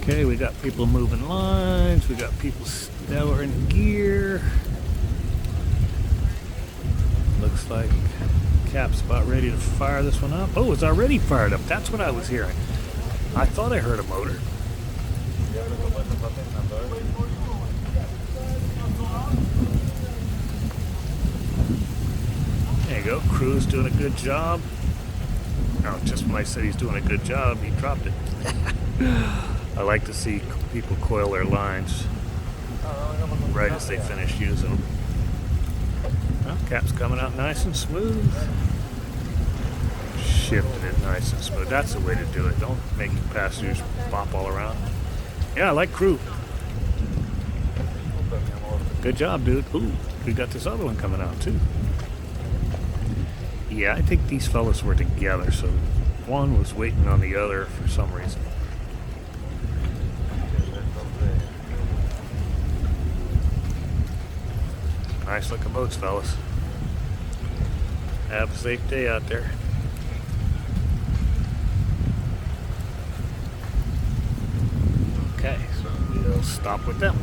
Okay, we got people moving lines, we got people storing gear. Looks like Cap's about ready to fire this one up. Oh, it's already fired up. That's what I was hearing. I thought I heard a motor. There you go. Crew's doing a good job. No, just when I said he's doing a good job, he dropped it. I like to see people coil their lines right as they finish using them. Well, Cap's coming out nice and smooth. Shifting it nice and smooth. That's the way to do it. Don't make your passengers bop all around. Yeah, I like crew. Good job, dude. Ooh, we got this other one coming out too. Yeah, I think these fellas were together, so one was waiting on the other for some reason. Nice looking boats, fellas. Have a safe day out there. Okay, so we'll stop with them.